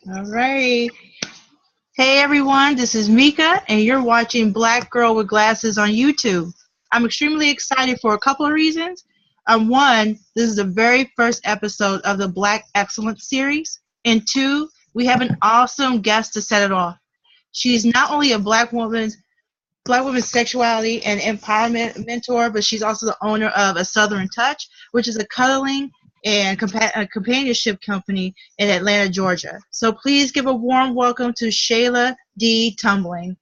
All right. Hey everyone, this is Mika, and you're watching Black Girl with Glasses on YouTube. I'm extremely excited for a couple of reasons. One, this is the very first episode of the Black Excellence series. And two, we have an awesome guest to set it off. She's not only a Black women's sexuality and empowerment mentor, but she's also the owner of A Southern Touch, which is a cuddling and companionship company in Atlanta, Georgia. So please give a warm welcome to Shayla D. Tumbling.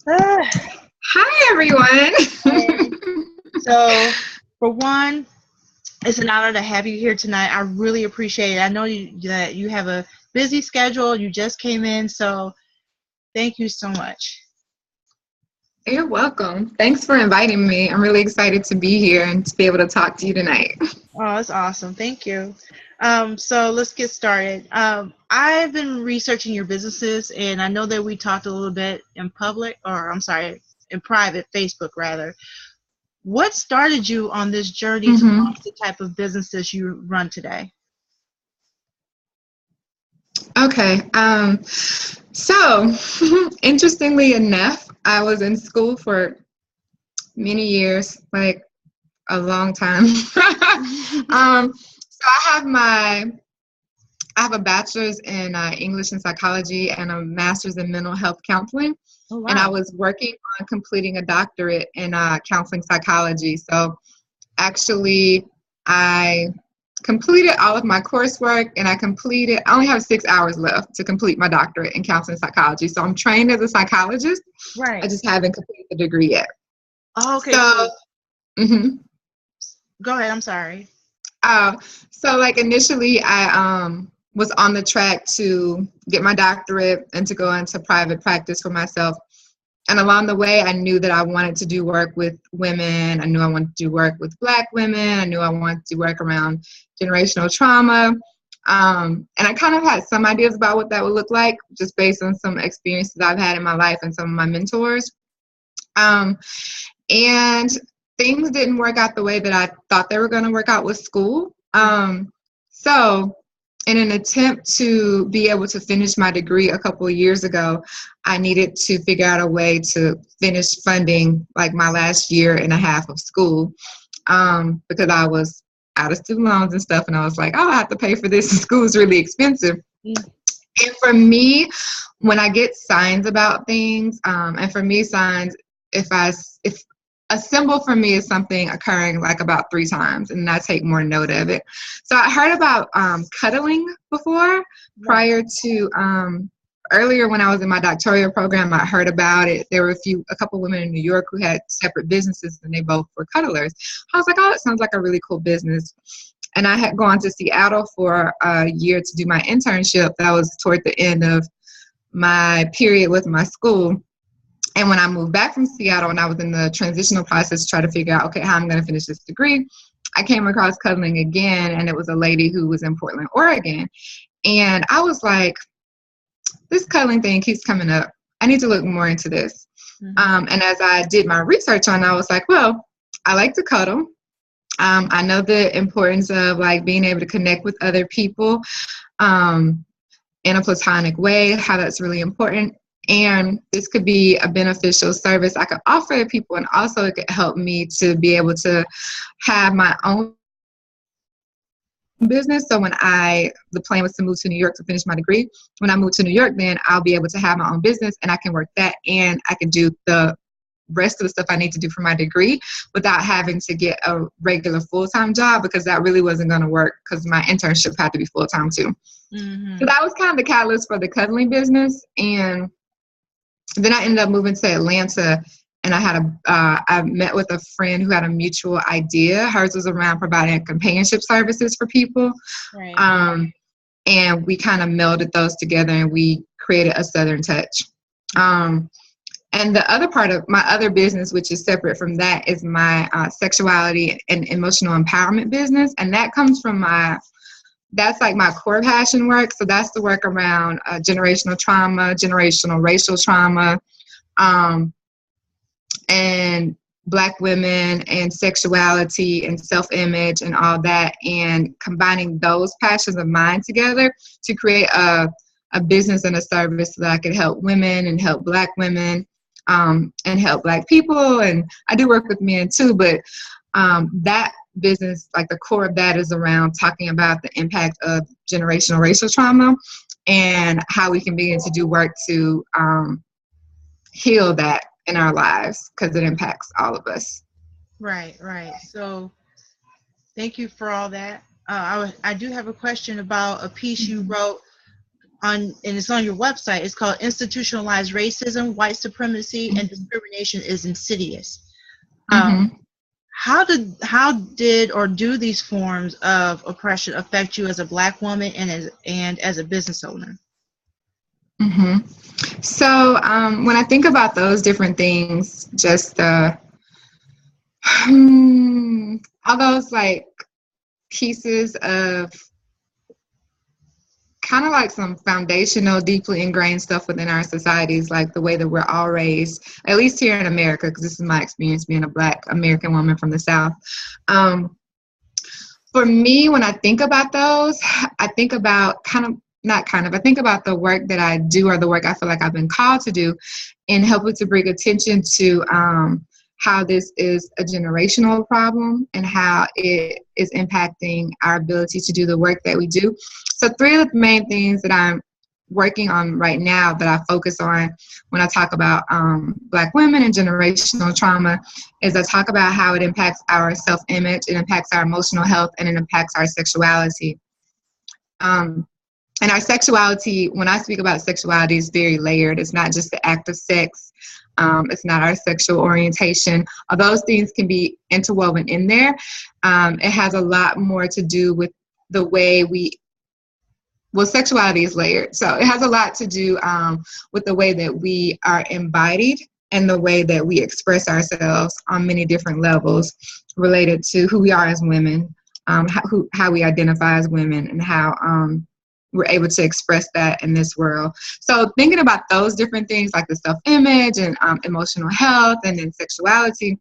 Hi, everyone. So, for one, it's an honor to have you here tonight. I really appreciate it. I know that you have a busy schedule. You just came in, so thank you so much. You're welcome. Thanks for inviting me. I'm really excited to be here and to be able to talk to you tonight. Oh, that's awesome. Thank you. So let's get started. I've been researching your businesses, and I know that we talked a little bit in in private, Facebook rather. What started you on this journey to launch the type of businesses you run today? Okay. So interestingly enough, I was in school for many years, like a long time. So I have a bachelor's in English and psychology and a master's in mental health counseling. Oh, wow. And I was working on completing a doctorate in counseling psychology. So actually, I completed all of my coursework, and I only have 6 hours left to complete my doctorate in counseling psychology. So I'm trained as a psychologist. Right. I just haven't completed the degree yet. Oh, okay. Go ahead. I'm sorry. So like initially I was on the track to get my doctorate and to go into private practice for myself. And along the way, I knew that I wanted to do work with women. I knew I wanted to do work with Black women. I knew I wanted to do work around generational trauma. And I kind of had some ideas about what that would look like, just based on some experiences I've had in my life and some of my mentors. And things didn't work out the way that I thought they were going to work out with school. So in an attempt to be able to finish my degree a couple of years ago, I needed to figure out a way to finish funding like my last year and a half of school, because I was out of student loans and stuff. And I was like, oh, I have to pay for this, and school is really expensive. And for me, when I get signs about things, and for me, signs, if a symbol for me is something occurring like about 3 times, and I take more note of it. So I heard about cuddling before, prior to earlier when I was in my doctoral program. I heard about it. There were a couple women in New York who had separate businesses, and they both were cuddlers. I was like, oh, that sounds like a really cool business. And I had gone to Seattle for a year to do my internship. That was toward the end of my period with my school. And when I moved back from Seattle and I was in the transitional process to try to figure out, okay, how I'm going to finish this degree, I came across cuddling again, and it was a lady who was in Portland, Oregon. And I was like, this cuddling thing keeps coming up. I need to look more into this. And as I did my research on it, I was like, well, I like to cuddle. I know the importance of like being able to connect with other people in a platonic way, how that's really important. And this could be a beneficial service I could offer to people, and also it could help me to be able to have my own business. So when the plan was to move to New York to finish my degree. When I move to New York, then I'll be able to have my own business, and I can work that, and I can do the rest of the stuff I need to do for my degree without having to get a regular full-time job, because that really wasn't going to work, because my internship had to be full-time too. So that was kind of the catalyst for the cuddling business. And then I ended up moving to Atlanta, and I met with a friend who had a mutual idea. Hers was around providing companionship services for people. Right. And we kind of melded those together, and we created A Southern Touch. And the other part of my other business, which is separate from that, is my sexuality and emotional empowerment business. And that comes from that's like my core passion work. So that's the work around generational trauma, generational racial trauma, and Black women and sexuality and self-image and all that, and combining those passions of mine together to create a business and a service so that I could help women and help Black women, and help Black people. And I do work with men too, but that business, like the core of that, is around talking about the impact of generational racial trauma and how we can begin to do work to heal that in our lives, because it impacts all of us. Right, right. So thank you for all that. I do have a question about a piece you wrote on, and it's on your website. It's called Institutionalized Racism, White Supremacy, and Discrimination is Insidious. How did or do these forms of oppression affect you as a Black woman and as a business owner? So when I think about those different things, just all those like pieces of kind of like some foundational, deeply ingrained stuff within our societies, like the way that we're all raised, at least here in America, because this is my experience being a Black American woman from the South. For me, when I think about those, I think about I think about the work that I do, or the work I feel like I've been called to do, in helping to bring attention to how this is a generational problem and how it is impacting our ability to do the work that we do. So 3 of the main things that I'm working on right now that I focus on when I talk about Black women and generational trauma is I talk about how it impacts our self-image, it impacts our emotional health, and it impacts our sexuality. And our sexuality, when I speak about sexuality, is very layered. It's not just the act of sex. It's not our sexual orientation. All those things can be interwoven in there. It has a lot more to do with the way sexuality is layered. So it has a lot to do with the way that we are embodied and the way that we express ourselves on many different levels related to who we are as women, how we identify as women, and how we're able to express that in this world. So thinking about those different things, like the self-image and emotional health and then sexuality,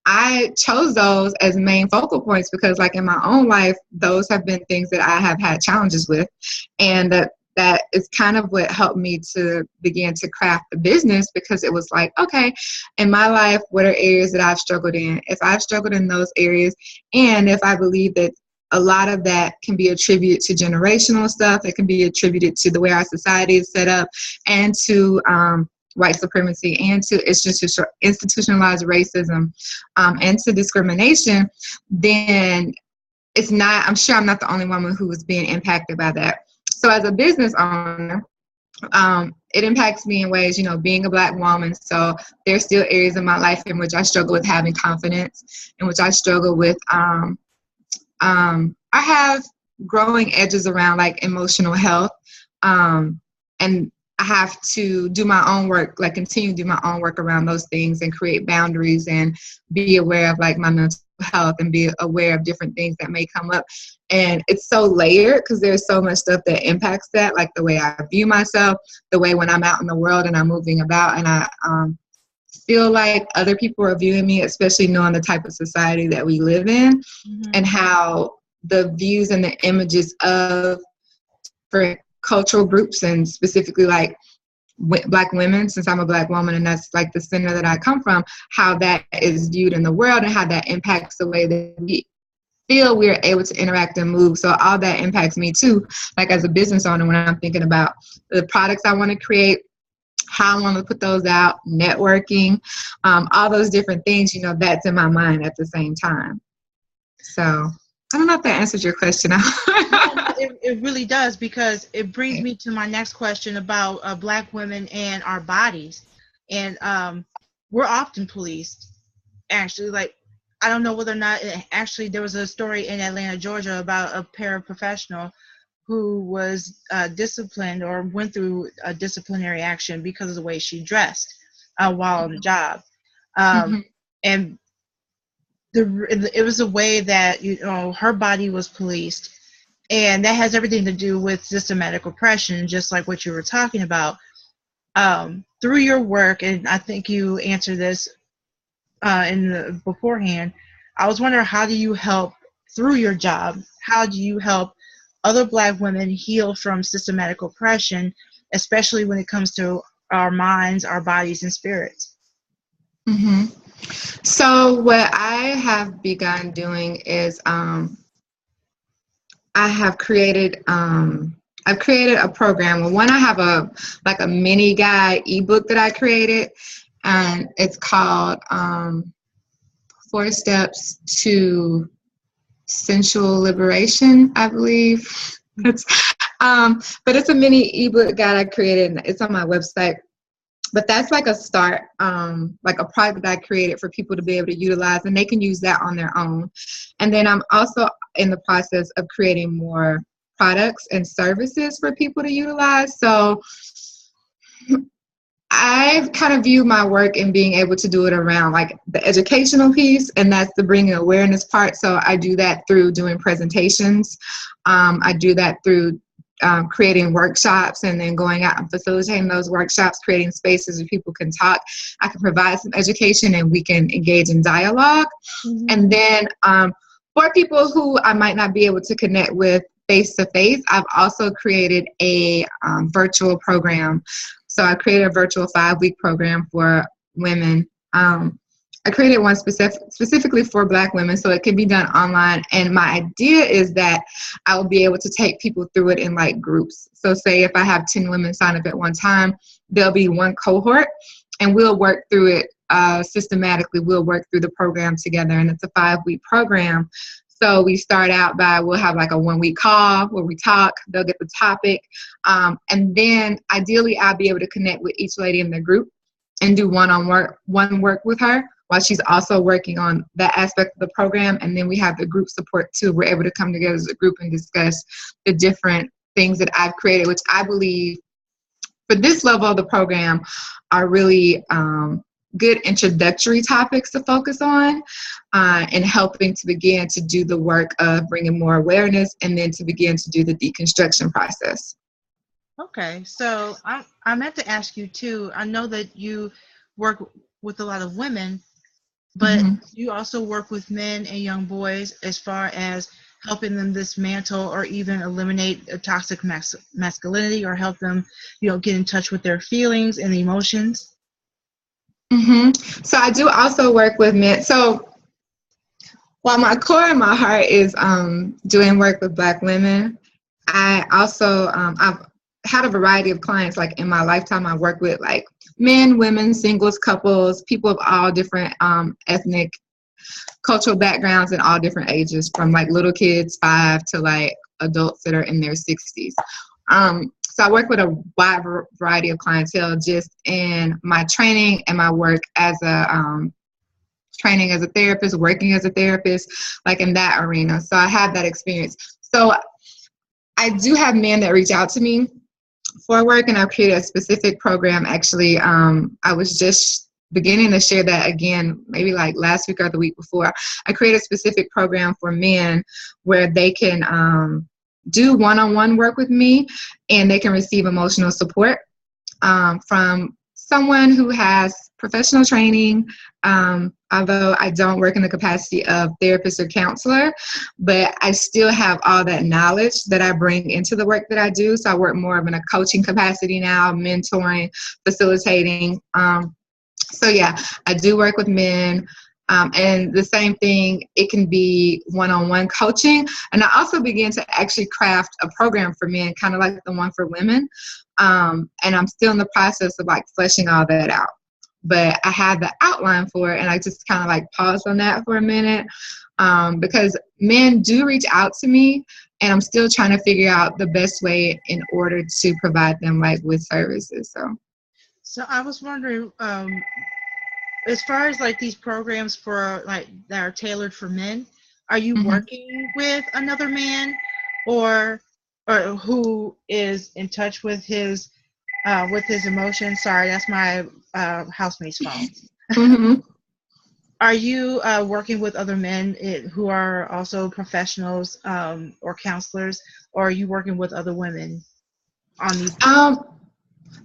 I chose those as main focal points because, like, in my own life, those have been things that I have had challenges with, and that is kind of what helped me to begin to craft the business, because it was like, okay, in my life, what are areas that I've struggled in? If I've struggled in those areas, and if I believe that a lot of that can be attributed to generational stuff, it can be attributed to the way our society is set up, and to white supremacy, and to institutionalized racism, and to discrimination, then it's not, I'm sure I'm not the only woman who is being impacted by that. So as a business owner, it impacts me in ways, being a Black woman. So there's still areas in my life in which I struggle with having confidence, in which I struggle with, I have growing edges around like emotional health, and I have to do my own work, like continue to do my own work around those things and create boundaries and be aware of like my mental health and be aware of different things that may come up. And it's so layered because there's so much stuff that impacts that, like the way I view myself, the way when I'm out in the world and I'm moving about and I feel like other people are viewing me, especially knowing the type of society that we live in, and how the views and the images of different cultural groups, and specifically like Black women, since I'm a Black woman and that's like the center that I come from, how that is viewed in the world and how that impacts the way that we feel we're able to interact and move. So all that impacts me too, like as a business owner, when I'm thinking about the products I want to create, how I want to put those out, networking, all those different things, that's in my mind at the same time. So I don't know if that answers your question. It really does, because it brings me to my next question about Black women and our bodies. And we're often policed, actually. Like, I don't know whether or not, actually, there was a story in Atlanta, Georgia about a paraprofessional who was disciplined or went through a disciplinary action because of the way she dressed while on the job. And it was a way that, her body was policed. And that has everything to do with systematic oppression, just like what you were talking about. Through your work, and I think you answered this beforehand, I was wondering, how do you help through your job? How do you help other Black women heal from systematic oppression, especially when it comes to our minds, our bodies, and spirits? Mm-hmm. So what I have begun doing is I have created I've created a program. Well, one, I have a mini guide ebook that I created, and it's called 4 Steps to Sensual Liberation, I believe. It's but it's a mini ebook guide I created, and it's on my website. But that's like a start, like a product that I created for people to be able to utilize, and they can use that on their own. And then I'm also in the process of creating more products and services for people to utilize. So I kind of view my work in being able to do it around like the educational piece, and that's the bringing awareness part. So I do that through doing presentations. I do that through creating workshops, and then going out and facilitating those workshops, creating spaces where people can talk. I can provide some education, and we can engage in dialogue. Mm-hmm. And then for people who I might not be able to connect with face to face, I've also created a virtual program. So I created a virtual 5-week program for women. I created one specifically for Black women, so it can be done online. And my idea is that I will be able to take people through it in like groups. So say if I have 10 women sign up at one time, there'll be one cohort, and we'll work through it systematically. We'll work through the program together, and it's a 5-week program. So we start out by, we'll have like a 1-week call where we talk, they'll get the topic. And then ideally I'll be able to connect with each lady in the group and do one work with her while she's also working on that aspect of the program. And then we have the group support too. We're able to come together as a group and discuss the different things that I've created, which I believe for this level of the program are really good introductory topics to focus on, and helping to begin to do the work of bringing more awareness, and then to begin to do the deconstruction process. Okay, so I meant to ask you too. I know that you work with a lot of women, but you also work with men and young boys as far as helping them dismantle or even eliminate a toxic masculinity, or help them, get in touch with their feelings and emotions. So I do also work with men. So while my core and my heart is doing work with Black women, I also I've had a variety of clients. Like in my lifetime, I work with like men, women, singles, couples, people of all different ethnic, cultural backgrounds, and all different ages, from like little kids 5 to like adults that are in their 60s. So I work with a wide variety of clientele just in my training and my work as a training as a therapist, working as a therapist, like in that arena. So I have that experience. So I do have men that reach out to me for work, and I've created a specific program. Actually, I was just beginning to share that again, maybe like last week or the week before. I created a specific program for men where they can do one-on-one work with me, and they can receive emotional support from someone who has professional training, although I don't work in the capacity of therapist or counselor, but I still have all that knowledge that I bring into the work that I do. So I work more of in a coaching capacity now, mentoring, facilitating. So yeah, I do work with men. And the same thing, it can be one-on-one coaching. And I also began to actually craft a program for men, kind of like the one for women. And I'm still in the process of like fleshing all that out. But I had the outline for it, and I just kind of like paused on that for a minute, because men do reach out to me, and I'm still trying to figure out the best way in order to provide them like with services. So I was wondering, as far as like these programs for like that are tailored for men, are you working with another man, or who is in touch with his emotions? Sorry, that's my housemate's phone. Are you working with other men who are also professionals or counselors, or are you working with other women on these?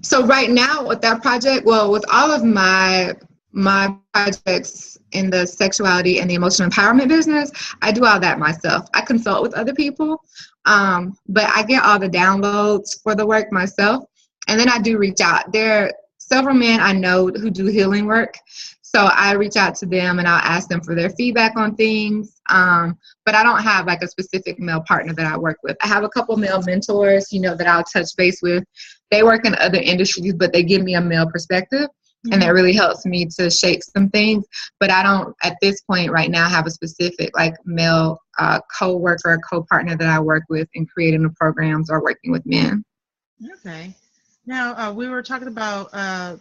So right now with that project, well, with all of my my projects in the sexuality and the emotional empowerment business, I do all that myself. I consult with other people, but I get all the downloads for the work myself. And then I do reach out. There are several men I know who do healing work. So I reach out to them and I'll ask them for their feedback on things. But I don't have like a specific male partner that I work with. I have a couple male mentors, that I'll touch base with. They work in other industries, but they give me a male perspective. And that really helps me to shape some things. But I don't, at this point right now, have a specific like male co-worker or co-partner that I work with in creating the programs or working with men. Okay. Now, we were talking about the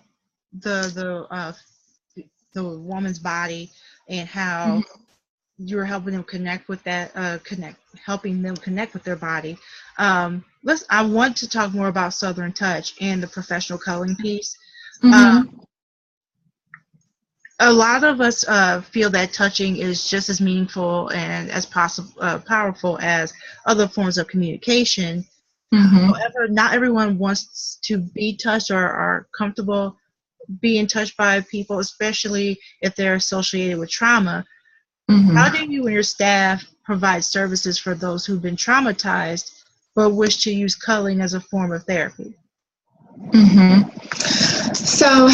woman's body and how you're helping them connect with that, helping them connect with their body. I want to talk more about Southern Touch and the professional cuddling piece. A lot of us feel that touching is just as meaningful and as powerful as other forms of communication. However, not everyone wants to be touched or are comfortable being touched by people, especially if they're associated with trauma. How do you and your staff provide services for those who've been traumatized but wish to use cuddling as a form of therapy? So,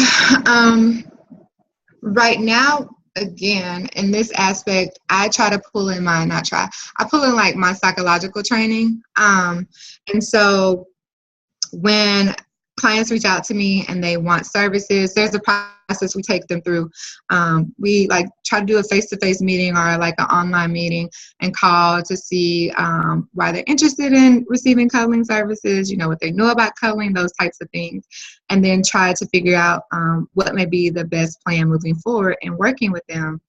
right now, again, in this aspect, I try to pull in I pull in like my psychological training. And so when clients reach out to me and they want services, there's a process we take them through. We like try to do a face-to-face meeting or like an online meeting and call to see why they're interested in receiving cuddling services, what they know about cuddling, those types of things, and then try to figure out what may be the best plan moving forward and working with them.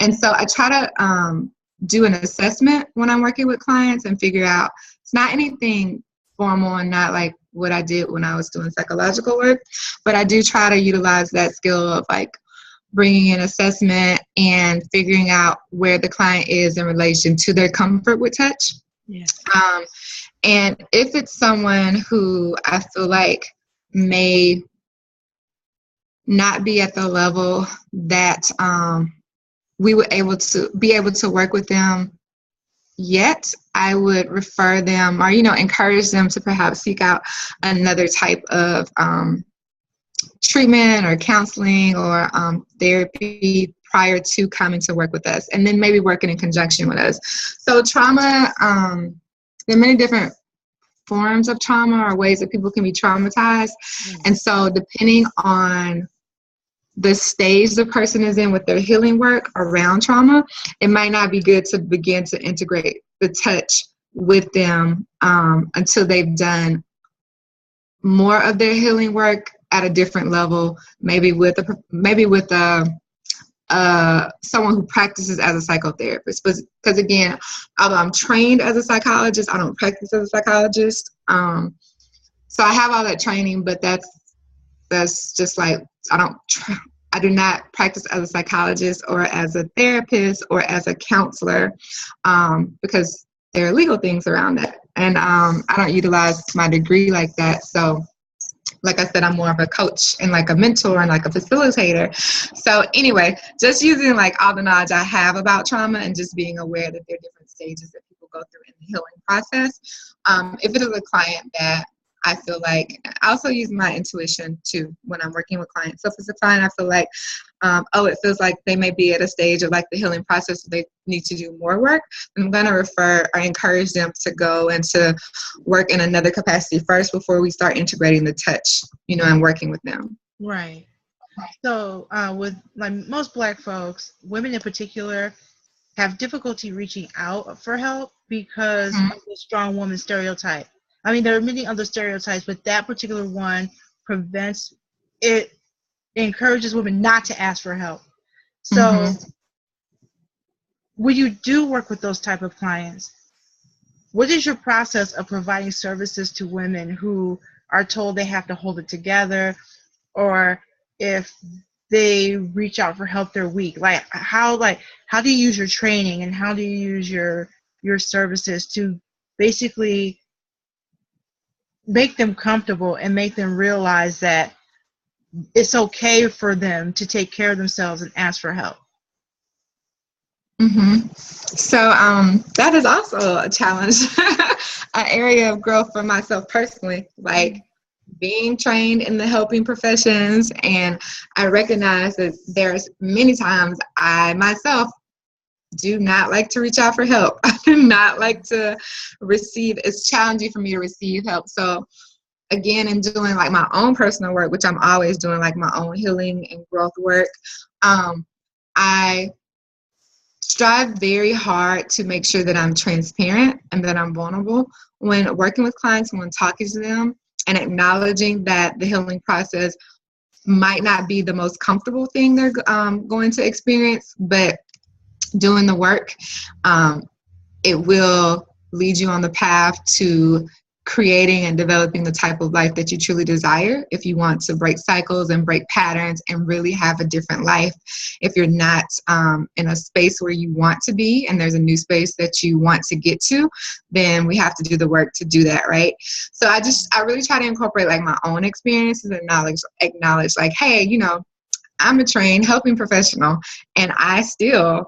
And so I try to do an assessment when I'm working with clients and figure out, it's not anything formal and not like what I did when I was doing psychological work, but I do try to utilize that skill of like bringing in assessment and figuring out where the client is in relation to their comfort with touch. And if it's someone who I feel like may not be at the level that we would be able to work with them yet, I would refer them or, encourage them to perhaps seek out another type of treatment or counseling or therapy prior to coming to work with us, and then maybe working in conjunction with us. So trauma, there are many different forms of trauma or ways that people can be traumatized. And so depending on the stage the person is in with their healing work around trauma, it might not be good to begin to integrate the touch with them until they've done more of their healing work at a different level, maybe with someone who practices as a psychotherapist. Because again, although I'm trained as a psychologist, I don't practice as a psychologist. So I have all that training, but that's just like, I do not practice as a psychologist or as a therapist or as a counselor because there are legal things around that. And I don't utilize my degree like that. So like I said, I'm more of a coach and like a mentor and like a facilitator. So anyway, just using like all the knowledge I have about trauma and just being aware that there are different stages that people go through in the healing process. If it is a client that I feel like, I also use my intuition too when I'm working with clients. So if it's a client I feel like, it feels like they may be at a stage of like the healing process where they need to do more work, I'm going to refer or encourage them to go and to work in another capacity first before we start integrating the touch, and working with them. Right. So with like most Black folks, women in particular have difficulty reaching out for help because of the strong woman stereotype. I mean, there are many other stereotypes, but that particular one encourages women not to ask for help. So when you do work with those type of clients, what is your process of providing services to women who are told they have to hold it together, or if they reach out for help, they're weak? How do you use your training and how do you use your services to basically make them comfortable and make them realize that it's okay for them to take care of themselves and ask for help. So that is also a challenge, an area of growth for myself personally, like being trained in the helping professions. And I recognize that there's many times I myself do not like to reach out for help. I do not like to receive. It's challenging for me to receive help. So again, in doing like my own personal work, which I'm always doing, like my own healing and growth work, I strive very hard to make sure that I'm transparent and that I'm vulnerable when working with clients, when talking to them, and acknowledging that the healing process might not be the most comfortable thing they're going to experience, but doing the work, it will lead you on the path to creating and developing the type of life that you truly desire. If you want to break cycles and break patterns and really have a different life, if you're not in a space where you want to be and there's a new space that you want to get to, then we have to do the work to do that, right? So I really try to incorporate like my own experiences and acknowledge like, hey, you know, I'm a trained helping professional and I still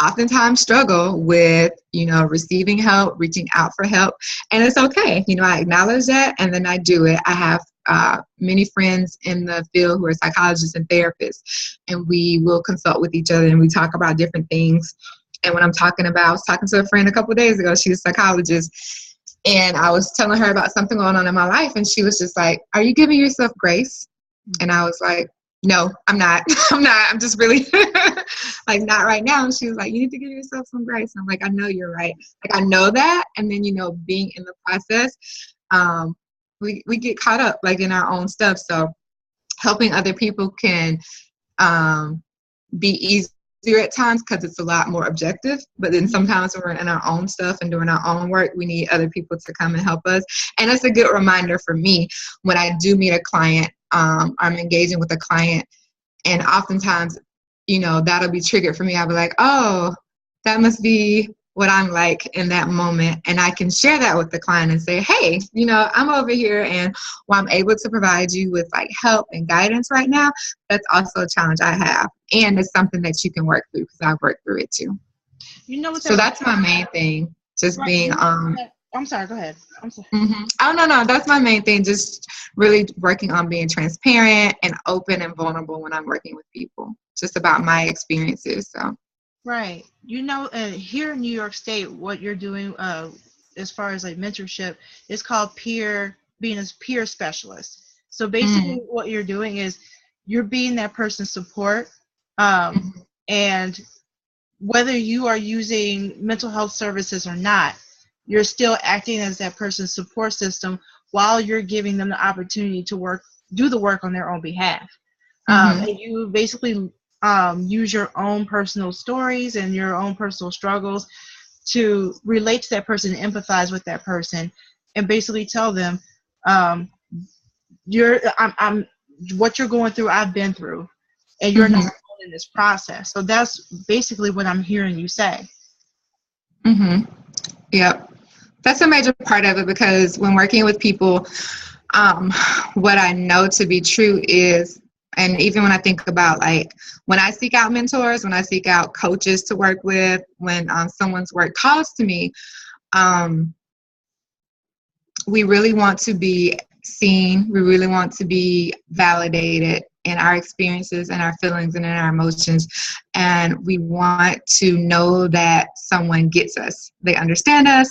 oftentimes struggle with, you know, receiving help, reaching out for help, and it's okay. You know, I acknowledge that and then I do it. I have many friends in the field who are psychologists and therapists, and we will consult with each other and we talk about different things. And when I was talking to a friend a couple of days ago, she's a psychologist, and I was telling her about something going on in my life, and she was just like, "Are you giving yourself grace?" And I was like, no, I'm not. I'm just really like not right now. And she was like, you need to give yourself some grace. And I'm like, I know you're right. Like, I know that. And then, you know, being in the process, we get caught up like in our own stuff. So helping other people can be easier at times because it's a lot more objective. But then sometimes when we're in our own stuff and doing our own work, we need other people to come and help us. And it's a good reminder for me when I do meet a client, I'm engaging with a client, and oftentimes, you know, that'll be triggered for me. I'll be like, oh, that must be what I'm like in that moment. And I can share that with the client and say, hey, you know, I'm over here, and while I'm able to provide you with like help and guidance right now, that's also a challenge I have. And it's something that you can work through because I've worked through it too. You know what? So that's my main thing. Just right. being, I'm sorry, go ahead. I'm sorry. Oh, no, that's my main thing. Just really working on being transparent and open and vulnerable when I'm working with people, just about my experiences. So. Right. You know, here in New York State, what you're doing as far as like mentorship is called being a peer specialist. So basically what you're doing is you're being that person's support. And whether you are using mental health services or not, you're still acting as that person's support system while you're giving them the opportunity to do the work on their own behalf. And you basically use your own personal stories and your own personal struggles to relate to that person and empathize with that person, and basically tell them, I'm what you're going through, I've been through, and you're not alone in this process. So that's basically what I'm hearing you say. Yep. That's a major part of it, because when working with people, what I know to be true is, and even when I think about like when I seek out mentors, when I seek out coaches to work with, when someone's work calls to me, we really want to be seen. We really want to be validated in our experiences and our feelings and in our emotions. And we want to know that someone gets us. They understand us.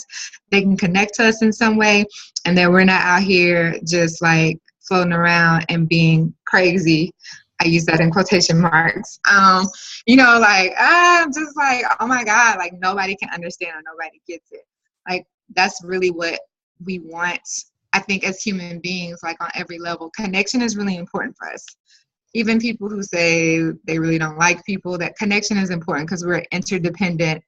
They can connect to us in some way. And that we're not out here just like floating around and being crazy. I use that in quotation marks. You know, like, I'm just like, oh my God, like nobody can understand or nobody gets it. Like, that's really what we want. I think as human beings, like on every level, connection is really important for us. Even people who say they really don't like people, that connection is important because we're interdependent,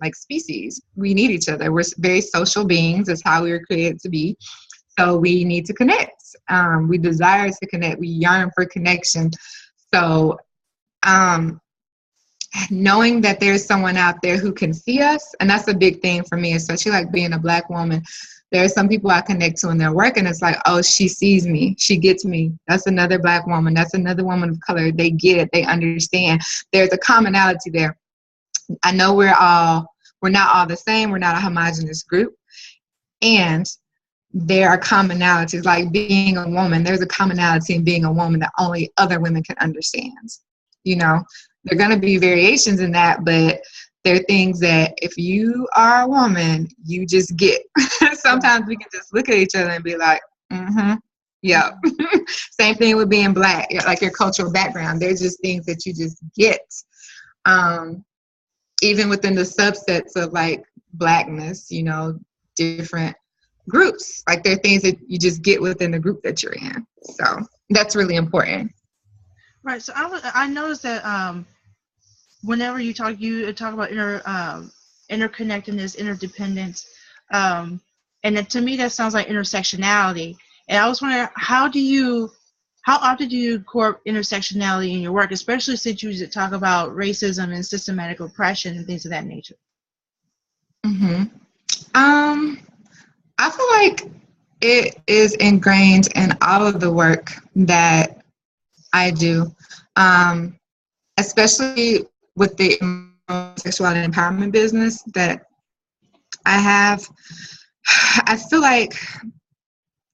like species. We need each other. We're very social beings. That's how we were created to be. So we need to connect. We desire to connect. We yearn for connection. So knowing that there's someone out there who can see us, and that's a big thing for me, especially like being a Black woman, There are some people I connect to in their work, and it's like, oh, she sees me. She gets me. That's another Black woman. That's another woman of color. They get it. They understand. There's a commonality there. I know we're not all the same. We're not a homogenous group. And there are commonalities, like being a woman. There's a commonality in being a woman that only other women can understand. You know, there are going to be variations in that, but there are things that if you are a woman, you just get. Sometimes we can just look at each other and be like, yeah. Same thing with being Black, like your cultural background. There's just things that you just get. Even within the subsets of like Blackness, you know, different groups. Like there are things that you just get within the group that you're in. So that's really important. Right. So I noticed that whenever you talk about interconnectedness, interdependence, and then to me that sounds like intersectionality. And I was wondering, how often do you incorporate intersectionality in your work, especially since you talk about racism and systematic oppression and things of that nature? I feel like it is ingrained in all of the work that I do, especially with the sexuality and empowerment business that I have. I feel like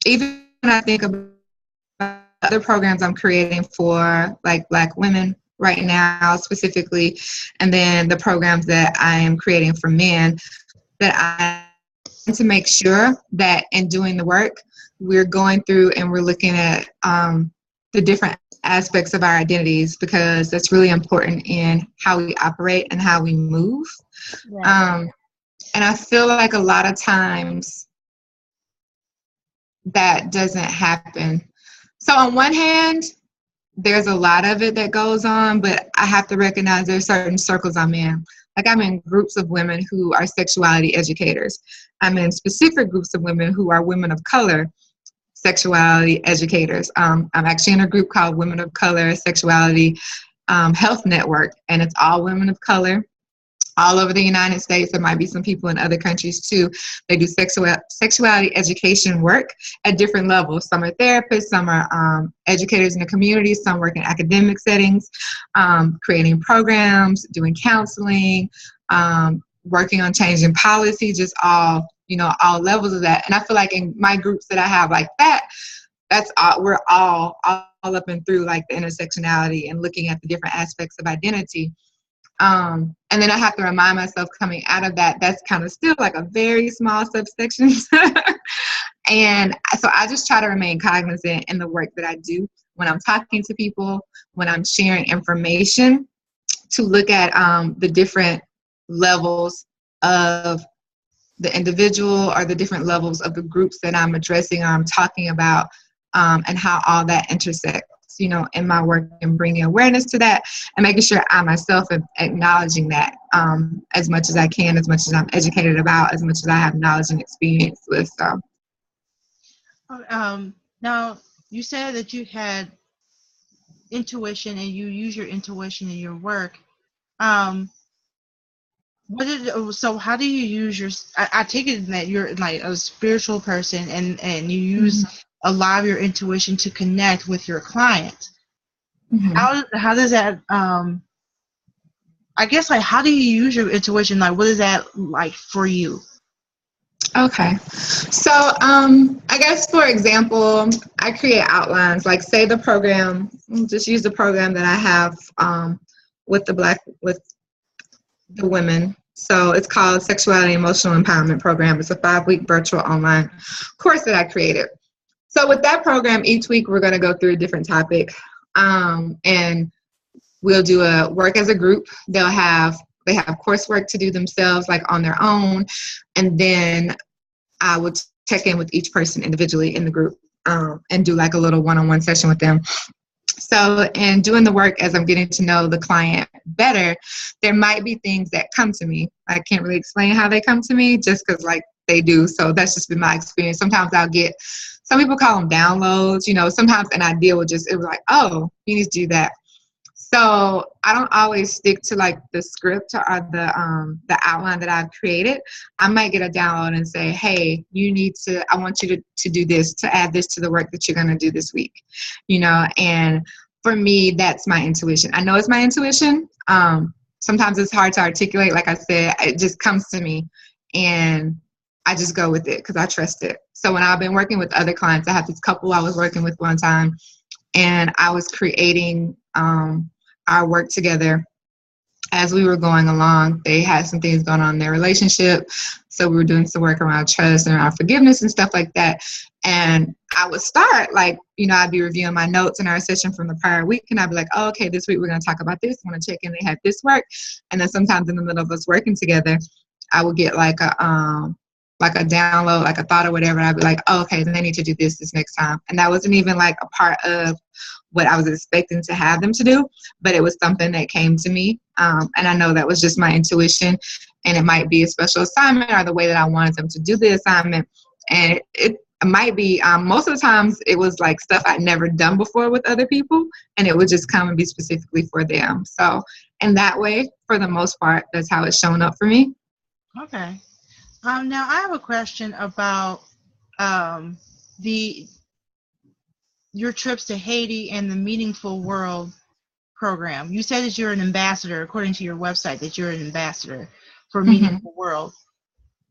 even when I think about other programs I'm creating for like Black women right now specifically, and then the programs that I am creating for men, that I want to make sure that in doing the work, we're going through and we're looking at the different aspects of our identities, because that's really important in how we operate and how we move. Right. And I feel like a lot of times that doesn't happen. So on one hand, there's a lot of it that goes on, but I have to recognize there's certain circles I'm in. Like I'm in groups of women who are sexuality educators. I'm in specific groups of women who are women of color sexuality educators. I'm actually in a group called Women of Color Sexuality Health Network, and it's all women of color all over the United States. There might be some people in other countries too. They do sexuality education work at different levels. Some are therapists, some are educators in the community, some work in academic settings, creating programs, doing counseling, working on changing policy, just all levels of that. And I feel like in my groups that I have like that, that's all, we're all up and through like the intersectionality and looking at the different aspects of identity. And then I have to remind myself coming out of that, that's kind of still like a very small subsection. And so I just try to remain cognizant in the work that I do when I'm talking to people, when I'm sharing information, to look at the different levels of the individual or the different levels of the groups that I'm addressing or I'm talking about, and how all that intersects, in my work, and bringing awareness to that and making sure I myself am acknowledging that as much as I can, as much as I'm educated about, as much as I have knowledge and experience with. So. Now, you said that you had intuition and you use your intuition in your work. So how do you use your, I take it that you're like a spiritual person and you use a lot of your intuition to connect with your client. How does that, I guess, like, how do you use your intuition? Like, what is that like for you? Okay. So, I guess, for example, I create outlines, like say the program, just use the program that I have with the women. So it's called Sexuality and Emotional Empowerment Program. It's a 5-week virtual online course that I created. So with that program, each week we're going to go through a different topic, and we'll do a work as a group. They have coursework to do themselves, like on their own, and then I would check in with each person individually in the group and do like a little one-on-one session with them. So in doing the work, as I'm getting to know the client better, there might be things that come to me. I can't really explain how they come to me, just because like they do. So that's just been my experience. Sometimes I'll get, some people call them downloads, sometimes an idea will just, it was like, oh, you need to do that. So I don't always stick to like the script or the outline that I've created. I might get a download and say, hey, I want you to do this, to add this to the work that you're going to do this week, and for me, that's my intuition. I know it's my intuition. Sometimes it's hard to articulate. Like I said, it just comes to me and I just go with it because I trust it. So when I've been working with other clients, I have this couple I was working with one time, and I was creating our work together. As we were going along, they had some things going on in their relationship. So we were doing some work around trust and around forgiveness and stuff like that. And I would start I'd be reviewing my notes in our session from the prior week. And I'd be like, oh, okay, this week we're going to talk about this. I want to check in. They had this work. And then sometimes in the middle of us working together, I would get like a download, like a thought or whatever. And I'd be like, oh, okay, then they need to do this next time. And that wasn't even like a part of what I was expecting to have them to do, but it was something that came to me. And I know that was just my intuition, and it might be a special assignment or the way that I wanted them to do the assignment. And it might be, most of the times it was like stuff I'd never done before with other people, and it would just come and be specifically for them. So in that way, for the most part, that's how it's shown up for me. Okay. Now I have a question about your trips to Haiti and the Meaningful World program. You said that you're an ambassador, according to your website, that you're an ambassador for Meaningful World.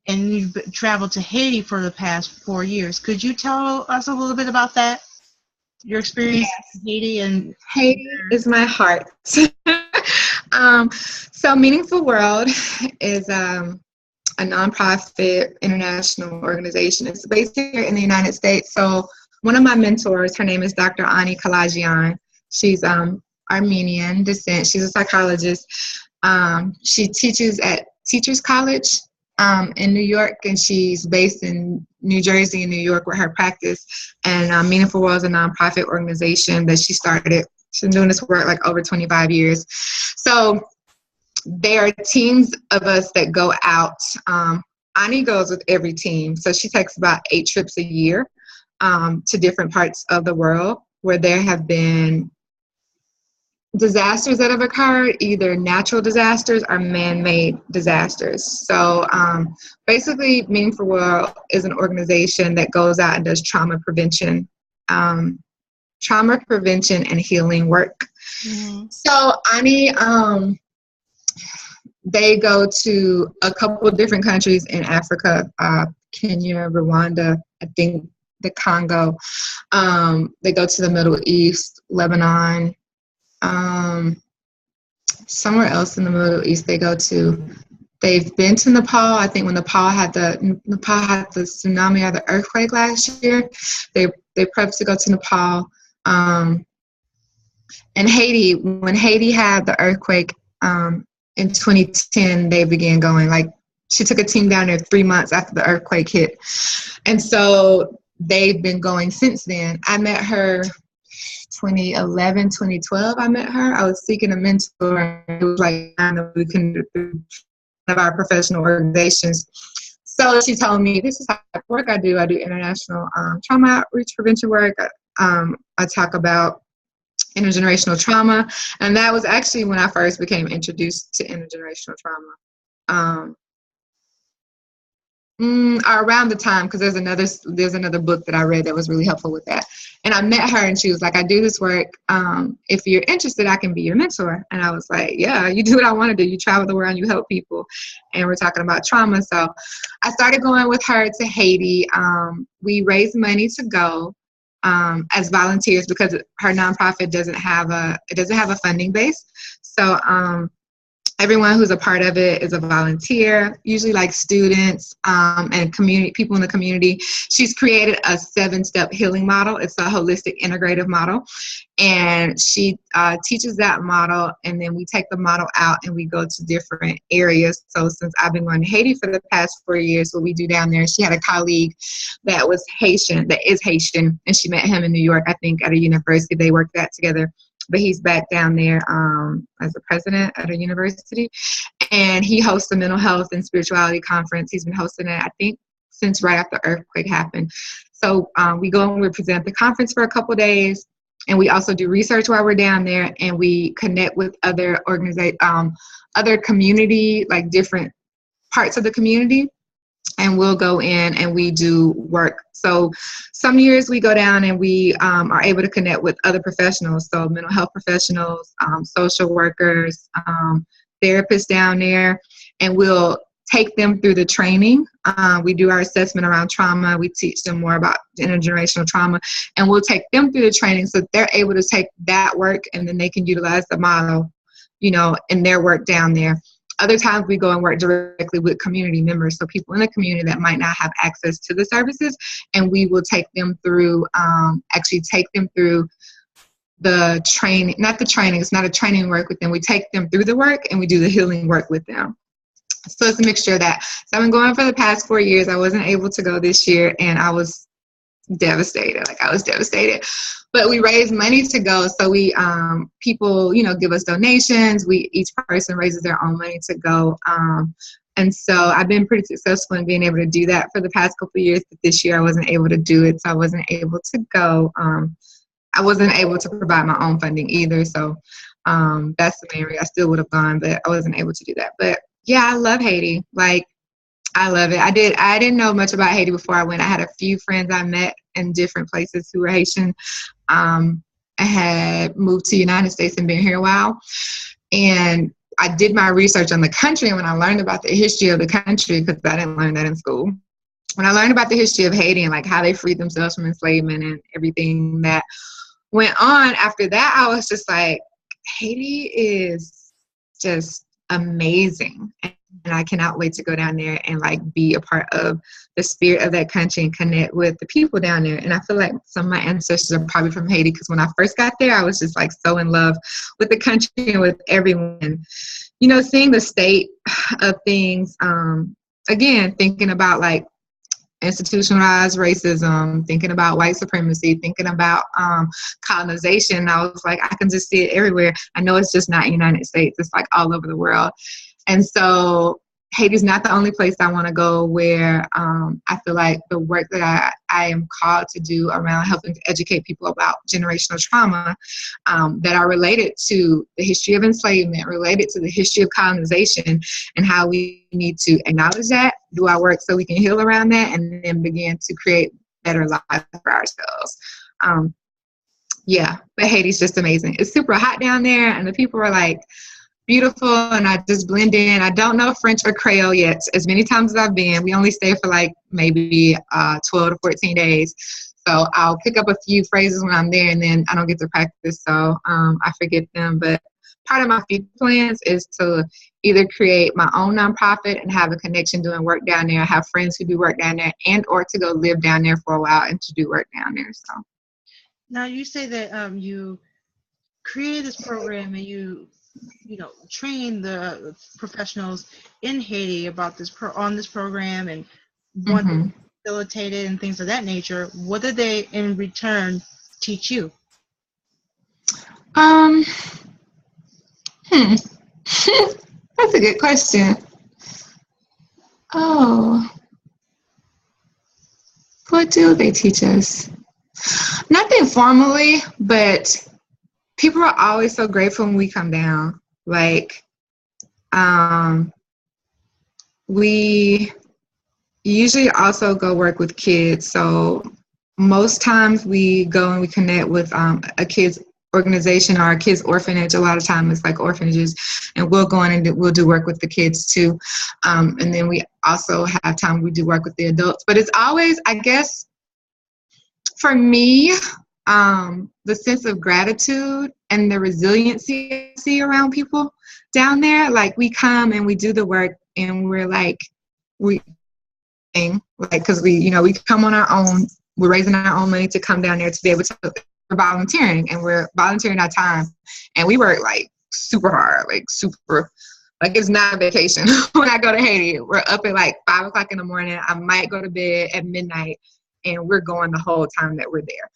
And you've traveled to Haiti for the past 4 years. Could you tell us a little bit about that? Your experience in Haiti? And Haiti is my heart. So Meaningful World is a nonprofit international organization. It's based here in the United States. So one of my mentors, her name is Dr. Ani Kalajian. She's Armenian descent. She's a psychologist. She teaches at Teachers College in New York, and she's based in New Jersey and New York with her practice. And Meaningful World is a nonprofit organization that she started. She's been doing this work like over 25 years. So there are teams of us that go out. Ani goes with every team. So she takes about 8 trips a year to different parts of the world where there have been disasters that have occurred, either natural disasters or man-made disasters. So basically, Meaningful World is an organization that goes out and does trauma prevention and healing work. Mm-hmm. So Ani, they go to a couple of different countries in Africa, Kenya, Rwanda, I think the Congo. They go to the Middle East, Lebanon, somewhere else in the Middle East they go to. They've been to Nepal. I think when Nepal had the tsunami or the earthquake last year, they prepped to go to Nepal. And Haiti, when Haiti had the earthquake in 2010, they began going. Like, she took a team down there 3 months after the earthquake hit. And so they've been going since then. I met her 2011, 2012, I met her. I was seeking a mentor. It was like we couldn't do one of our professional organizations. So she told me, this is how work I do. I do international trauma outreach prevention work. I talk about intergenerational trauma. And that was actually when I first became introduced to intergenerational trauma. Around the time, because there's another book that I read that was really helpful with that. And I met her and she was like, I do this work. If you're interested, I can be your mentor. And I was like, yeah, you do what I want to do. You travel the world and you help people. And we're talking about trauma. So I started going with her to Haiti. We raised money to go as volunteers because her nonprofit doesn't have a funding base. So everyone who's a part of it is a volunteer, usually like students and community people in the community. She's created a 7-step healing model. It's a holistic integrative model. And she teaches that model, and then we take the model out and we go to different areas. So since I've been going to Haiti for the past 4 years, what we do down there, she had a colleague that is Haitian, and she met him in New York, I think, at a university. They worked that together. But he's back down there as a president at a university. And he hosts a mental health and spirituality conference. He's been hosting it, I think, since right after the earthquake happened. So we go and we present the conference for a couple of days. And we also do research while we're down there, and we connect with other other community, like different parts of the community, and we'll go in and we do work. So some years we go down and we are able to connect with other professionals, so mental health professionals, social workers, therapists down there, and we'll take them through the training. We do our assessment around trauma. We teach them more about intergenerational trauma, and we'll take them through the training so they're able to take that work and then they can utilize the model, you know, in their work down there. Other times we go and work directly with community members, so people in the community that might not have access to the services, and we will take them through, the training, not the training, it's not a training work with them. We take them through the work and we do the healing work with them. So it's a mixture of that. So I've been going for the past 4 years. I wasn't able to go this year, and I was devastated. But we raise money to go. So we, people, you know, give us donations. Each person raises their own money to go. And so I've been pretty successful in being able to do that for the past couple of years. But this year I wasn't able to do it. So I wasn't able to go. I wasn't able to provide my own funding either. So that's the main reason. I still would have gone, but I wasn't able to do that. But yeah, I love Haiti. Like, I love it. I didn't know much about Haiti before I went. I had a few friends I met in different places who were Haitian. I had moved to the United States and been here a while. And I did my research on the country. And when I learned about the history of the country, because I didn't learn that in school, when I learned about the history of Haiti and like how they freed themselves from enslavement and everything that went on after that, I was just like, Haiti is just amazing. And I cannot wait to go down there and like be a part of the spirit of that country and connect with the people down there. And I feel like some of my ancestors are probably from Haiti, because when I first got there, I was just like so in love with the country and with everyone. You know, seeing the state of things, again, thinking about like institutionalized racism, thinking about white supremacy, thinking about colonization. I was like, I can just see it everywhere. I know it's just not United States. It's like all over the world. And so Haiti's not the only place I want to go where I feel like the work that I am called to do around helping to educate people about generational trauma that are related to the history of enslavement, related to the history of colonization, and how we need to acknowledge that, do our work so we can heal around that, and then begin to create better lives for ourselves. Yeah, but Haiti's just amazing. It's super hot down there, and the people are like beautiful, and I just blend in. I don't know French or Creole yet. As many times as I've been, we only stay for like maybe 12 to 14 days. So I'll pick up a few phrases when I'm there, and then I don't get to practice, so I forget them. But part of my future plans is to either create my own nonprofit and have a connection doing work down there, have friends who do work down there, and or to go live down there for a while and to do work down there. So now you say that you created this program and you know, train the professionals in Haiti about this on this program and want to facilitate it and things of that nature. What did they in return teach you? That's a good question. Oh, what do they teach us? Nothing formally, but people are always so grateful when we come down. Like, we usually also go work with kids. So most times we go and we connect with a kids organization or a kids orphanage. A lot of times it's like orphanages, and we'll go in and we'll do work with the kids too. And then we also have time we do work with the adults. But it's always, I guess, for me, the sense of gratitude and the resiliency I see around people down there. Like, we come and we do the work, and we're like, because we come on our own. We're raising our own money to come down there to be able to. We're volunteering, and we're volunteering our time, and we work like super hard, like it's not a vacation. When I go to Haiti, we're up at like 5 o'clock in the morning. I might go to bed at midnight, and we're going the whole time that we're there.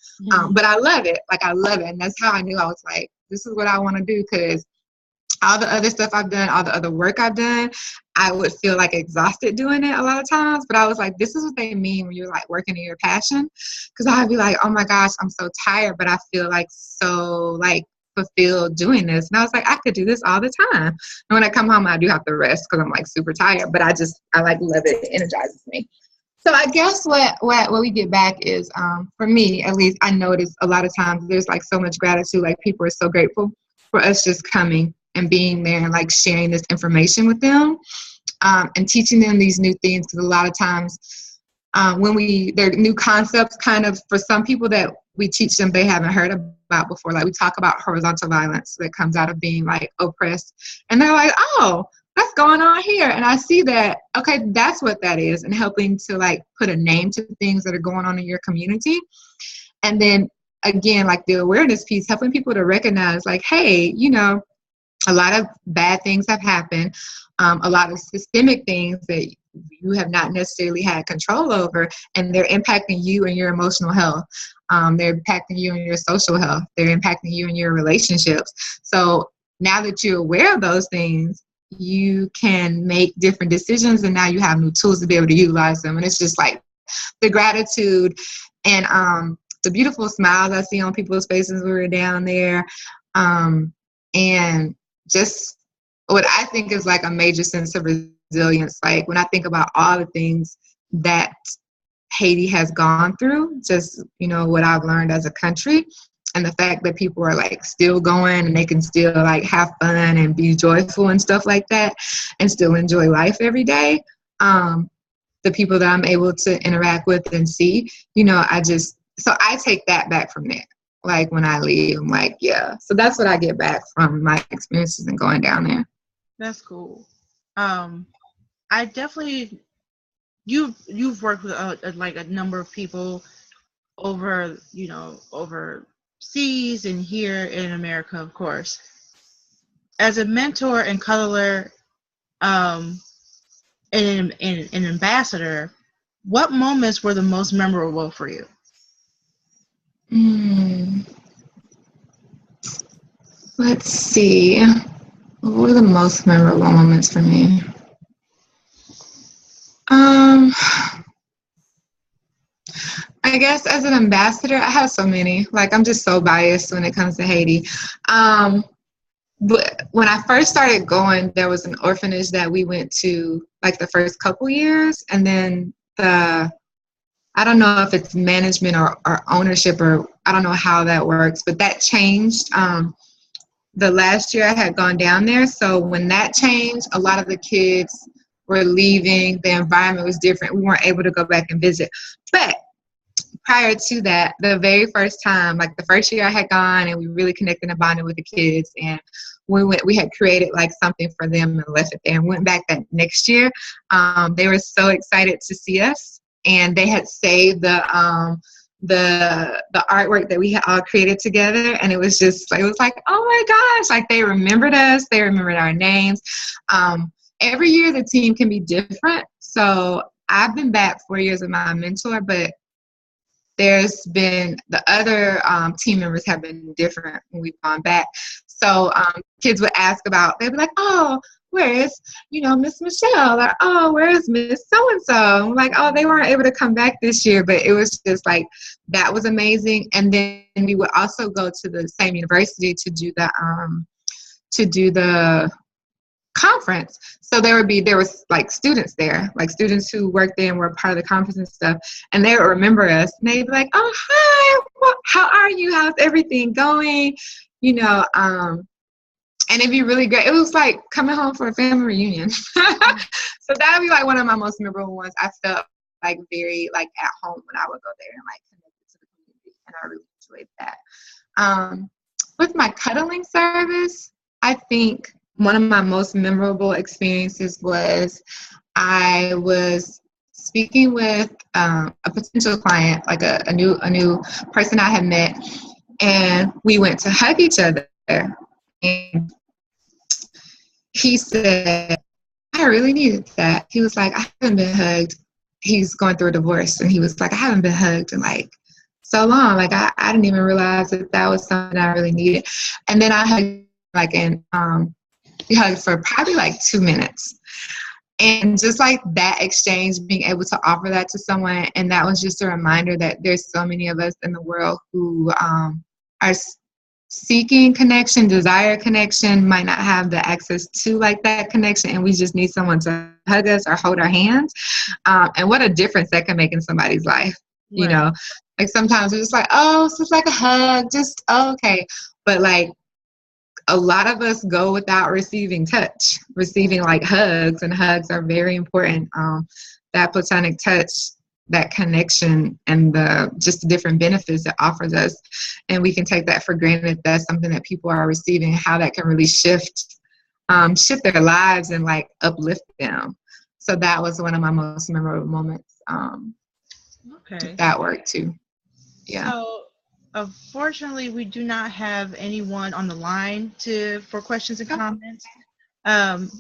But I love it. Like, I love it. And that's how I knew I was like, this is what I want to do, because all the other stuff I've done, all the other work I've done, I would feel like exhausted doing it a lot of times. But I was like, this is what they mean when you're like working in your passion. Because I'd be like, oh my gosh, I'm so tired, but I feel like so like fulfilled doing this. And I was like, I could do this all the time. And when I come home, I do have to rest because I'm like super tired. But I like love it. It energizes me. So I guess what we get back is, for me at least, I notice a lot of times there's like so much gratitude. Like people are so grateful for us just coming and being there and like sharing this information with them, and teaching them these new things. Because a lot of times when they're new concepts kind of for some people that we teach them they haven't heard about before. Like we talk about horizontal violence that comes out of being like oppressed, and they're like, oh, that's going on here. And I see that, okay, that's what that is, and helping to like put a name to things that are going on in your community. And then again, like the awareness piece, helping people to recognize like, hey, you know, a lot of bad things have happened, a lot of systemic things that you have not necessarily had control over, and they're impacting you and your emotional health. They're impacting you and your social health. They're impacting you and your relationships. So now that you're aware of those things, you can make different decisions, and now you have new tools to be able to utilize them. And it's just like the gratitude and the beautiful smiles I see on people's faces when we're down there, and just what I think is like a major sense of resilience. Like when I think about all the things that Haiti has gone through, just, you know, what I've learned as a country, and the fact that people are like still going and they can still like have fun and be joyful and stuff like that and still enjoy life every day. The people that I'm able to interact with and see, you know, so I take that back from there. Like when I leave, I'm like, yeah. So that's what I get back from my experiences and going down there. That's cool. I definitely, you've worked with like a number of people over, you know, overseas and here in America, of course. As a mentor and cuddler, and an ambassador, what moments were the most memorable for you? Let's see. What were the most memorable moments for me? I guess as an ambassador, I have so many. Like I'm just so biased when it comes to Haiti. But when I first started going, there was an orphanage that we went to like the first couple years, and then I don't know if it's management or ownership, or I don't know how that works, but that changed. The last year I had gone down there, so when that changed, a lot of the kids were leaving. The environment was different. We weren't able to go back and visit. But prior to that, the very first time, like the first year I had gone, and we really connected and bonded with the kids, and we had created like something for them and left it there, and went back that next year. They were so excited to see us, and they had saved the artwork that we had all created together, and it was like, oh my gosh, like they remembered us, they remembered our names. Every year the team can be different, so I've been back 4 years with my mentor, but there's been the other team members have been different when we've gone back. So kids would ask about, they'd be like, oh, where is, you know, Miss Michelle? Or, oh, where is Miss So-and-so? I'm like, oh, they weren't able to come back this year, but it was just like, that was amazing. And then we would also go to the same university to do the conference. So there was like students there, like students who worked there and were part of the conference and stuff, and they would remember us, and they'd be like, oh, hi, how are you? How's everything going? You know, and it'd be really great. It was like coming home for a family reunion. So that would be like one of my most memorable ones. I felt like very like at home when I would go there and like connected to the community, and I really enjoyed that. With my cuddling service, I think one of my most memorable experiences was I was speaking with a potential client, like a new person I had met, and we went to hug each other. And he said, I really needed that. He was like, I haven't been hugged. He's going through a divorce, and he was like, I haven't been hugged in like so long. Like I didn't even realize that was something I really needed. And then I hugged like in We hugged for probably like 2 minutes. And just like that exchange, being able to offer that to someone, and that was just a reminder that there's so many of us in the world who are seeking connection, desire connection, might not have the access to like that connection, and we just need someone to hug us or hold our hands. And what a difference that can make in somebody's life. Right. You know, like sometimes we're just like, oh, it's just like a hug, just okay. But like a lot of us go without receiving touch, receiving like hugs, and hugs are very important. That platonic touch, that connection, and just the different benefits it offers us. And we can take that for granted. That's something that people are receiving, how that can really shift their lives and like uplift them. So that was one of my most memorable moments. Okay. That worked too. Yeah. So, unfortunately, we do not have anyone on the line for questions and comments. And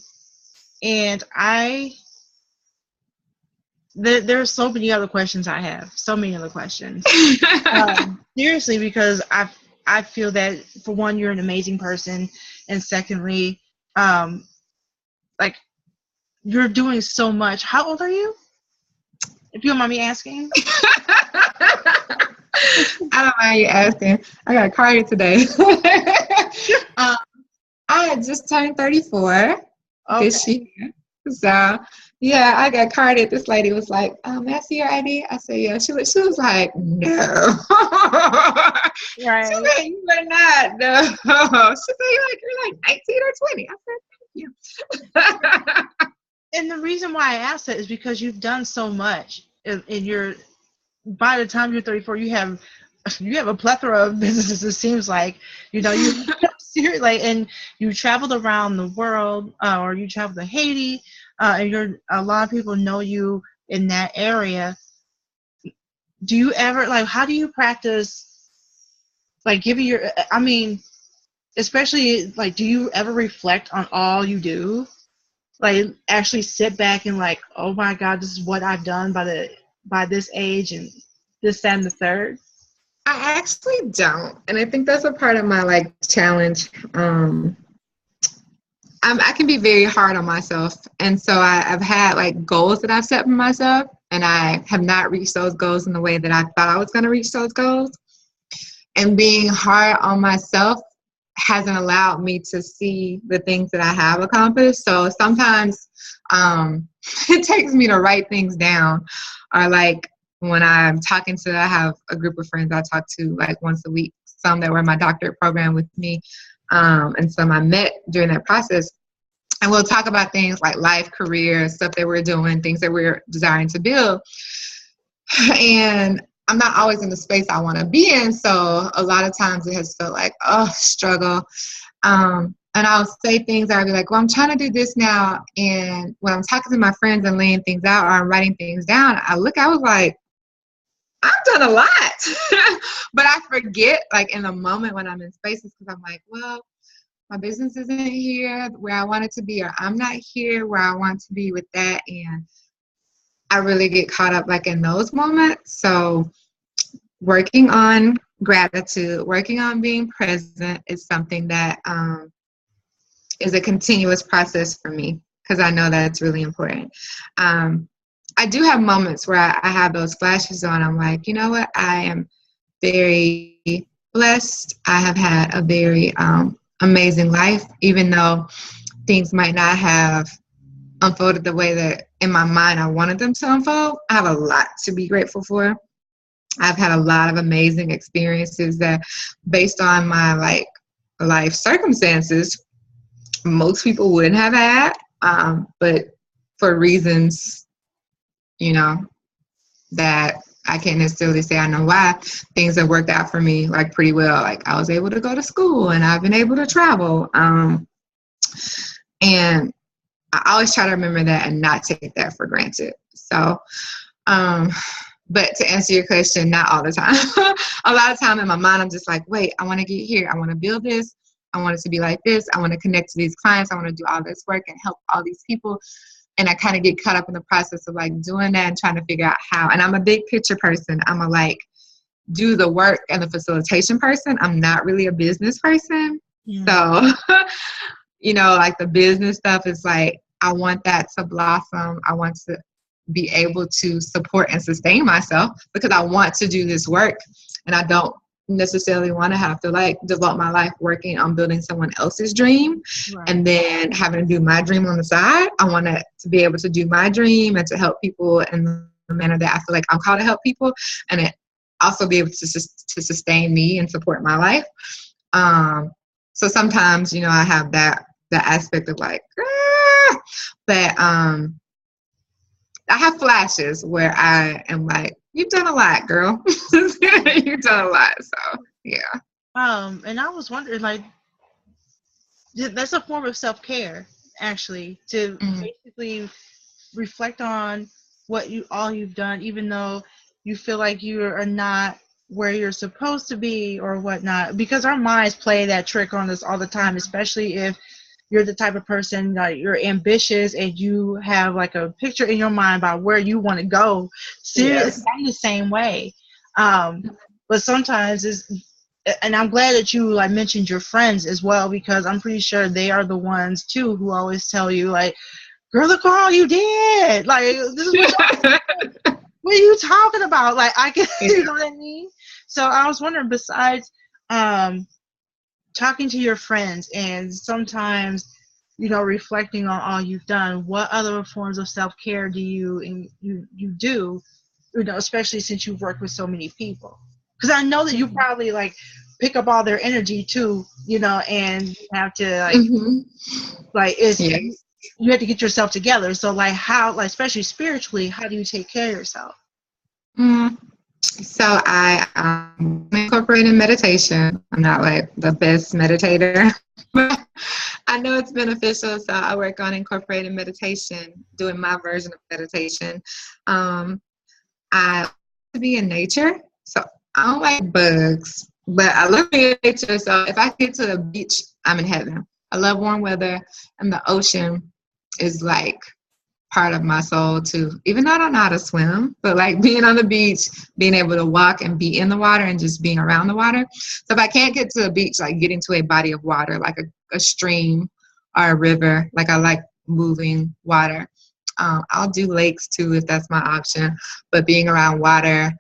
there are so many other questions I have. So many other questions. Seriously, because I feel that, for one, you're an amazing person, and secondly, like, you're doing so much. How old are you? If you don't mind me asking. I don't mind you asking. I got carded today. I had just turned 34 this year. So, yeah, I got carded. This lady was like, may I see your ID? I said, yeah. She was like, no. Right. She said, you are not. No. She said, you're like 19 or 20. I said, thank you. And the reason why I asked that is because you've done so much. By the time you're 34, you have a plethora of businesses. It seems like, you seriously, and you traveled around the world, or you traveled to Haiti, and a lot of people know you in that area. Do you ever how do you practice giving especially do you ever reflect on all you do? Actually sit back and oh my God, this is what I've done by this age and this, that, and the third? I actually don't. And I think that's a part of my challenge. I can be very hard on myself. And so I've had goals that I've set for myself, and I have not reached those goals in the way that I thought I was going to reach those goals. And being hard on myself hasn't allowed me to see the things that I have accomplished. So sometimes it takes me to write things down, or when I'm talking to, I have a group of friends I talk to once a week, some that were in my doctorate program with me, and some I met during that process. And we'll talk about things like life, career, stuff that we're doing, things that we're desiring to build. And I'm not always in the space I want to be in. So a lot of times it has felt struggle. And I'll say things that I'll be like, well, I'm trying to do this now. And when I'm talking to my friends and laying things out, or I'm writing things down, I was like, I've done a lot. But I forget in the moment when I'm in spaces, because I'm like, well, my business isn't here where I want it to be, or I'm not here where I want to be with that. And I really get caught up in those moments. So working on gratitude, working on being present is something that is a continuous process for me, because I know that it's really important. I do have moments where I have those flashes on. I'm like, you know what? I am very blessed. I have had a very amazing life, even though things might not have unfolded the way that in my mind I wanted them to unfold. I have a lot to be grateful for. I've had a lot of amazing experiences that, based on my life circumstances, most people wouldn't have had, but for reasons, that I can't necessarily say I know why, things have worked out for me pretty well. I was able to go to school, and I've been able to travel, and I always try to remember that and not take that for granted. So, but to answer your question, not all the time. A lot of time in my mind, I'm just like, wait, I want to get here. I want to build this. I want it to be like this. I want to connect to these clients. I want to do all this work and help all these people. And I kind of get caught up in the process of doing that and trying to figure out how. And I'm a big picture person. I'm a do the work and the facilitation person. I'm not really a business person. Yeah. So you know, like the business stuff is like, I want that to blossom. I want to be able to support and sustain myself because I want to do this work, and I don't necessarily want to have to like devote my life working on building someone else's dream and then having to do my dream on the side. I want to be able to do my dream and to help people in the manner that I feel like I'm called to help people, and it also be able to sustain me and support my life. So sometimes, you know, I have that aspect of like, but I have flashes where I am like, you've done a lot, girl. You've done a lot. So, yeah. And I was wondering, like, that's a form of self-care, actually, to basically reflect on all you've done, even though you feel like you are not where you're supposed to be or whatnot, because our minds play that trick on us all the time, especially if you're the type of person that you're ambitious and you have like a picture in your mind about where you want to go. Seriously, I'm the same way. But sometimes and I'm glad that you like mentioned your friends as well, because I'm pretty sure they are the ones too who always tell you like, girl, look all you did. Like, this is what are you talking about? Like, I can, you know what I mean? So I was wondering, besides talking to your friends and sometimes, you know, reflecting on all you've done, what other forms of self-care do you do, you know, especially since you've worked with so many people? Because I know that you probably like pick up all their energy too, you know, and you have to like you have to get yourself together. So like how, like especially spiritually, how do you take care of yourself? So I incorporated meditation. I'm not like the best meditator, but I know it's beneficial. So I work on incorporating meditation, doing my version of meditation. I like to be in nature. So I don't like bugs, but I love being in nature. So if I get to the beach, I'm in heaven. I love warm weather, and the ocean is like part of my soul too. Even though I don't know how to swim, but like being on the beach, being able to walk and be in the water and just being around the water. So if I can't get to a beach, like getting to a body of water, like a stream or a river, like I like moving water. I'll do lakes too if that's my option, but being around water,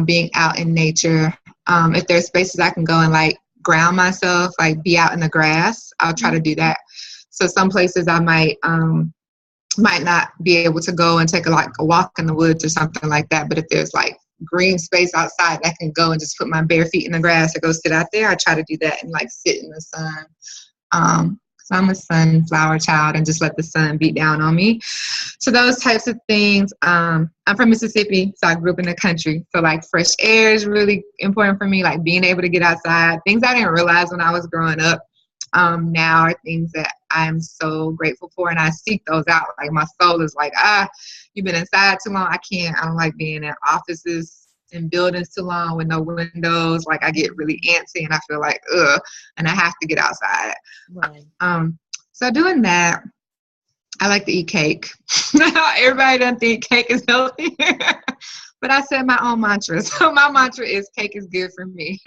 being out in nature. If there's spaces I can go and like ground myself, like be out in the grass, I'll try to do that. So some places I might not be able to go and take a walk in the woods or something like that. But if there's like green space outside, I can go and just put my bare feet in the grass or go sit out there. I try to do that and like sit in the sun. So I'm a sunflower child and just let the sun beat down on me. So those types of things. I'm from Mississippi, so I grew up in the country. So like fresh air is really important for me, like being able to get outside. Things I didn't realize when I was growing up. Now are things that I'm so grateful for, and I seek those out. Like my soul is like, you've been inside too long. I don't like being in offices and buildings too long with no windows. Like I get really antsy and I feel like, and I have to get outside. Right. So doing that, I like to eat cake. Everybody doesn't think cake is healthy, but I said my own mantra. So my mantra is cake is good for me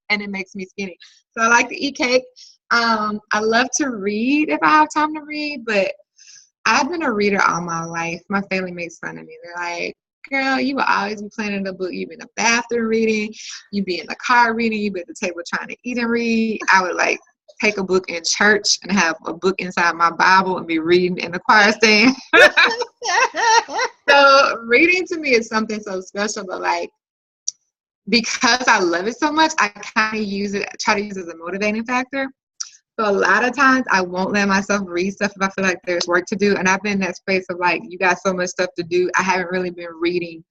and it makes me skinny. So I like to eat cake. I love to read if I have time to read, but I've been a reader all my life. My family makes fun of me. They're like, girl, you will always be playing in the book. You be in the bathroom reading. You be in the car reading. You be at the table trying to eat and read. I would like take a book in church and have a book inside my Bible and be reading in the choir stand. So reading to me is something so special, but like, because I love it so much, I kind of try to use it as a motivating factor. So a lot of times I won't let myself read stuff if I feel like there's work to do. And I've been in that space of like, you got so much stuff to do. I haven't really been reading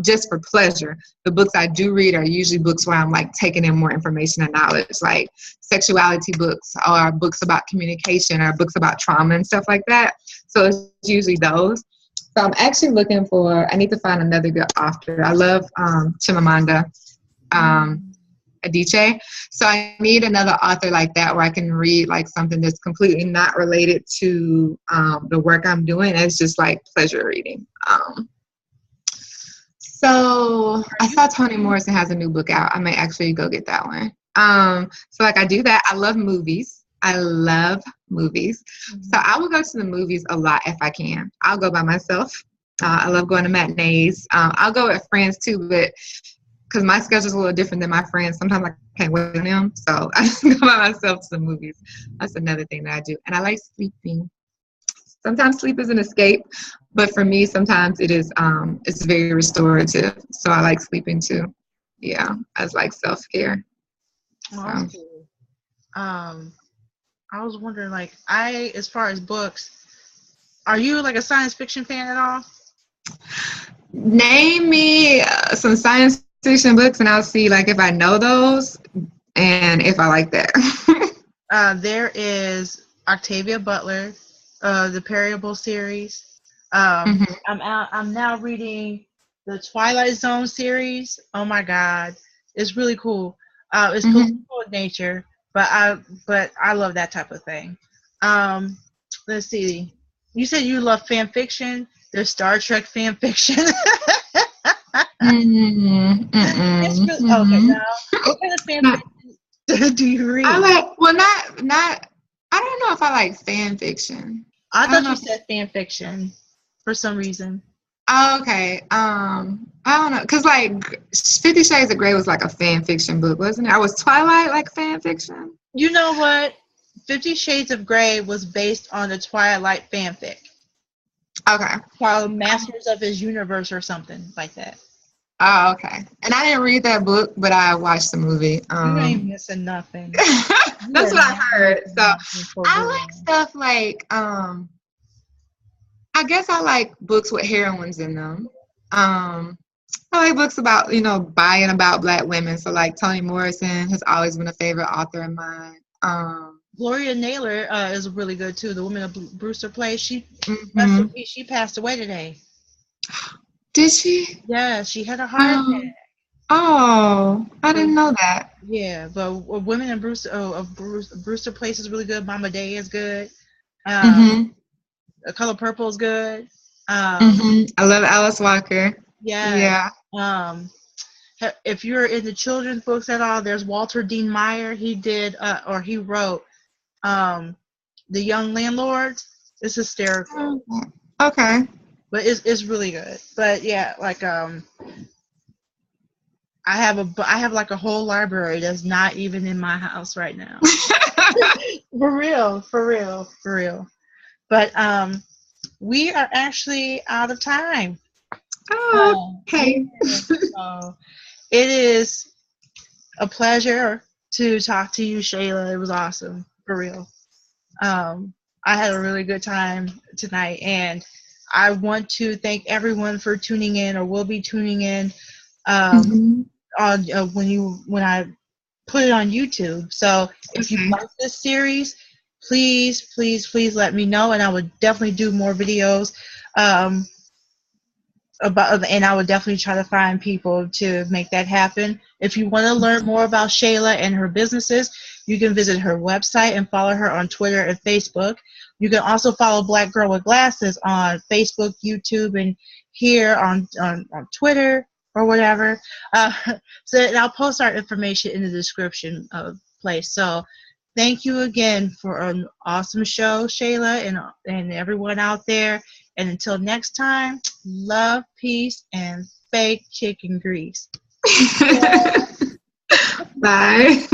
just for pleasure. The books I do read are usually books where I'm like taking in more information and knowledge, like sexuality books or books about communication or books about trauma and stuff like that. So it's usually those. So I'm actually looking I need to find another good author. I love Chimamanda Adichie. So I need another author like that where I can read like something that's completely not related to the work I'm doing. It's just like pleasure reading. So I saw Toni Morrison has a new book out. I may actually go get that one. So like I do that. I love movies. I love movies. So I will go to the movies a lot if I can. I'll go by myself. I love going to matinees. I'll go with friends too, but because my schedule's a little different than my friends, sometimes I can't wait on them. So I just go by myself to the movies. That's another thing that I do. And I like sleeping. Sometimes sleep is an escape, but for me, sometimes it is. It's very restorative. So I like sleeping too. Yeah, as like self-care. Well, So. that's cool. I was wondering, like, as far as books, are you like a science fiction fan at all? Name me some science fiction books, and I'll see like if I know those and if I like that. There is Octavia Butler, the Parable series. Mm-hmm. I'm now reading the Twilight Zone series. Oh my God, it's really cool. It's political in nature, but I love that type of thing. Let's see. You said you love fan fiction. There's Star Trek fan fiction. It's really okay. Now, what kind of fan fiction do you read? I like not. I don't know if I like fan fiction. I thought you said fan fiction for some reason. Oh, okay. I don't know, cause like 50 Shades of Grey was like a fan fiction book, wasn't it? Or was Twilight like fan fiction? You know what? 50 Shades of Grey was based on the Twilight fanfic. Okay. Called Masters of His Universe or something like that. Oh, okay. And I didn't read that book, but I watched the movie. You ain't missing nothing. That's what I heard. So I like stuff like I guess I like books with heroines in them. I like books about, by and about Black women. So like Toni Morrison has always been a favorite author of mine. Gloria Naylor is really good too. The woman of Brewster plays. She passed away today. Did she? Yeah, she had a heart attack. Oh, I didn't know that. Yeah, but Women in Brewster Place is really good. Mama Day is good. The Color Purple is good. I love Alice Walker. Yeah. If you're into children's books at all, there's Walter Dean Meyer. He wrote The Young Landlords. It's hysterical. Okay. But it's really good. But yeah, like I have like a whole library that's not even in my house right now. For real. But we are actually out of time. Oh, okay. So it is a pleasure to talk to you, Shayla. It was awesome, for real. I had a really good time tonight, and I want to thank everyone for tuning in or will be tuning in on when I put it on YouTube. So if you like this series, please let me know, and I would definitely do more videos and I would definitely try to find people to make that happen. If you want to learn more about Shayla and her businesses, you can visit her website and follow her on Twitter and Facebook. You can also follow Black Girl with Glasses on Facebook, YouTube, and here on Twitter or whatever. And I'll post our information in the description of place. So thank you again for an awesome show, Shayla, and everyone out there. And until next time, love, peace, and fake chicken grease. Bye.